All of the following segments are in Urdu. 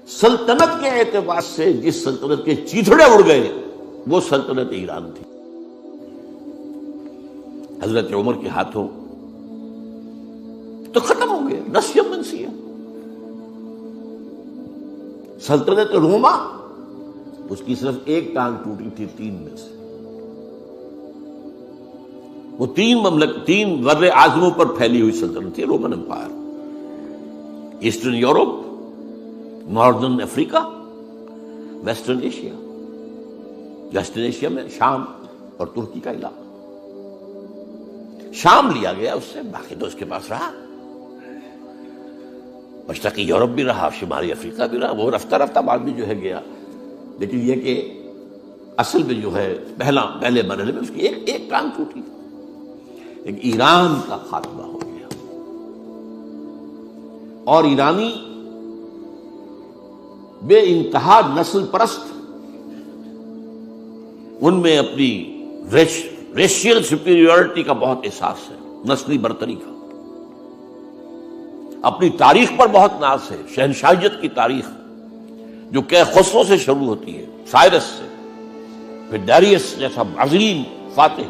سلطنت کے اعتبار سے جس سلطنت کے چیتڑے اڑ گئے وہ سلطنت ایران تھی. حضرت عمر کے ہاتھوں تو ختم ہو گیا نسیہ منسیہ. سلطنت روما اس کی صرف ایک ٹانگ ٹوٹی تھی 3 میں سے. وہ 3 بر اعظموں پر پھیلی ہوئی سلطنت تھی Roman empire. Eastern Europe, northern Africa, western Asia. Western Asia میں شام اور ترکی کا علاقہ. شام لیا گیا اس سے، باقی تو اس کے پاس رہا. مشرقی یورپ بھی رہا، شمالی افریقہ بھی رہا. وہ رفتہ رفتہ بعد میں جو ہے گیا، لیکن یہ کہ اصل میں جو ہے پہلے مرحلے میں اس کی ایک ٹانگ ٹوٹی. ایک ایران کا خاتمہ ہو گیا. اور ایرانی بے انتہا نسل پرست، ان میں اپنی ریشیل سپیریورٹی کا بہت احساس ہے، نسلی برتری کا. اپنی تاریخ پر بہت ناز ہے. شہنشاہیت کی تاریخ جو کہ خسرو سے شروع ہوتی ہے، سائرس سے، پھر ڈیریس جیسا عظیم فاتح.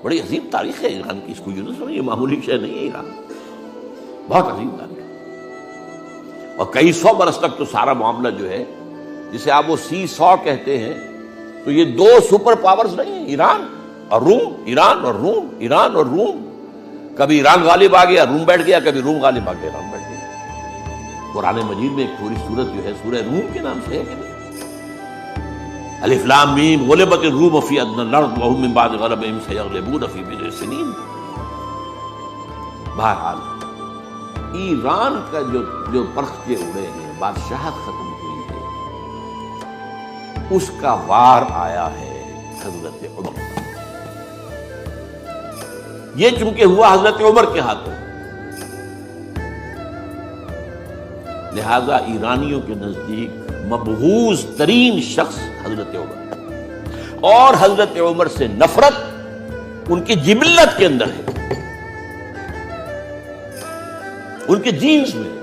بڑی عظیم تاریخ ہے ایران کی. اس کو یہ معمولی شے نہیں ہے. ایران بہت عظیم تاریخ ہے. اور کئی 100 برس تک تو سارا معاملہ جو ہے، جسے آپ وہ سی100 کہتے ہیں، تو یہ 2 سپر پاورز نہیں ہیں، ایران اور روم. ایران اور روم، ایران اور روم. کبھی ایران غالب آ گیا، روم بیٹھ گیا. کبھی روم غالب آ گیا، ایران بیٹھ گیا. قرآن مجید میں ایک پوری سورت جو ہے سورہ روم کے نام سے ہے کہ نہیں؟ الف لام میم غلبت الروم فی ادنی الارض وهم من بعد غلبهم سیغلبون فی بضع سنین. بہرحال ایران کا جو پرخچے اڑے ہیں، بادشاہت ختم ہوئی ہے، اس کا وار آیا ہے حضرت عمر. یہ چونکہ ہوا حضرت عمر کے ہاتھوں، لہذا ایرانیوں کے نزدیک مبغوض ترین شخص حضرت عمر. اور حضرت عمر سے نفرت ان کی جبلت کے اندر ہے، ان کے جینز میں.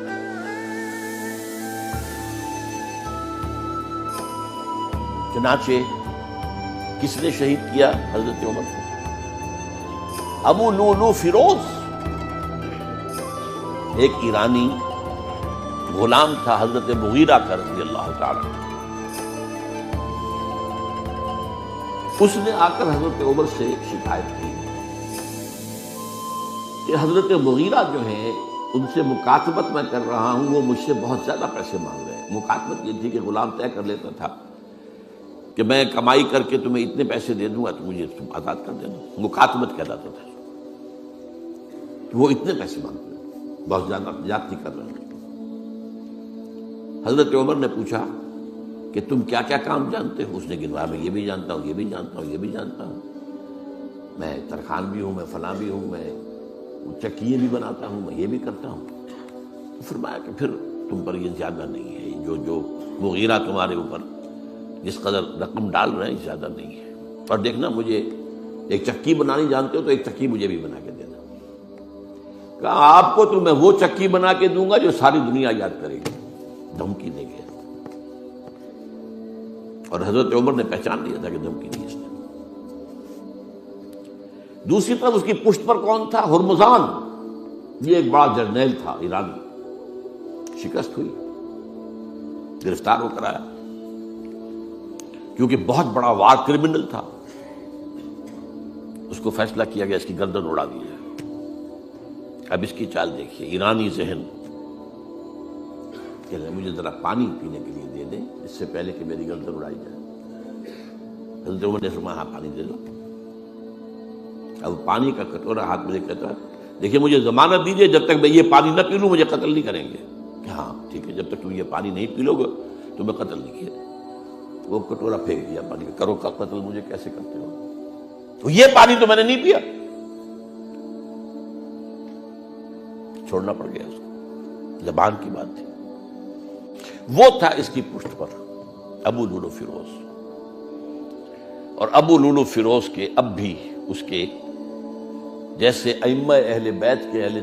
چنانچہ کس نے شہید کیا حضرت عمر کو؟ ابو لولو فیروز، ایک ایرانی غلام تھا حضرت مغیرہ کا رضی اللہ تعالی. اس نے آ کر حضرت عمر سے ایک شکایت کی کہ حضرت مغیرہ جو ہے ان سے مکاتبت میں کر رہا ہوں، وہ مجھ سے بہت زیادہ پیسے مانگ رہے ہیں. مکاتبت یہ تھی کہ غلام طے کر لیتا تھا کہ میں کمائی کر کے تمہیں اتنے پیسے دے دوں گا تو مجھے تم آزاد کر دینا. مکاتبت کہلاتا تھا. وہ اتنے پیسے مانگتے ہیں، بہت زیادہ زیادتی کر رہے ہیں. حضرت عمر نے پوچھا کہ تم کیا کیا کام جانتے ہو؟ اس نے گنوایا، میں یہ بھی جانتا ہوں، یہ بھی جانتا ہوں، یہ بھی جانتا ہوں. میں ترخان بھی ہوں، میں فلاں بھی ہوں، میں چکیے بھی بناتا ہوں، میں یہ بھی کرتا ہوں. فرمایا کہ پھر تم پر یہ زیادہ نہیں ہے، جو مغیرہ تمہارے اوپر جس قدر رقم ڈال رہے ہیں زیادہ نہیں ہے. اور دیکھنا مجھے ایک چکی بنانی جانتے ہو تو ایک چکی مجھے بھی بنا کے دینا. کہا آپ کو تو میں وہ چکی بنا کے دوں گا جو ساری دنیا یاد کرے گی. دھمکی دے گیا. اور حضرت عمر نے پہچان لیا تھا کہ دھمکی نہیں اس نے. دوسری طرف اس کی پشت پر کون تھا؟ ہرمزان، یہ ایک بڑا جرنیل تھا ایرانی. شکست ہوئی، گرفتار ہو کر آیا کیونکہ بہت بڑا وار کرمنل تھا. اس کو فیصلہ کیا گیا اس کی گردن اڑا دی جائے. اب اس کی چال دیکھیے، ایرانی ذہن کہ مجھے ذرا پانی پینے کے لیے دے دیں اس سے پہلے کہ میری گردن اڑائی جائے. حضرت عمر نے فرمایا ہاں پانی دے دو. اب پانی کا کٹورا ہاتھ میں لے کہتا ہے دیکھیے مجھے ضمانت دیجیے جب تک میں یہ پانی نہ پی لوں مجھے قتل نہیں کریں گے. کہ ہاں ٹھیک ہے، جب تک تم یہ پانی نہیں پی لو گے تو میں قتل نہیں کیا. وہ کٹورا پھینک دیا پانی کا. کرو کا قتل مجھے کیسے کرتے ہو؟ تو یہ پانی تو میں نے نہیں پیا. چھوڑنا پڑ گیا اس کو، زبان کی بات تھی. وہ تھا اس کی پشت پر ابو لولو فیروز. اور ابو لولو فیروز کے اب بھی اس کے جیسے ائمہ اہل بیت کے اہل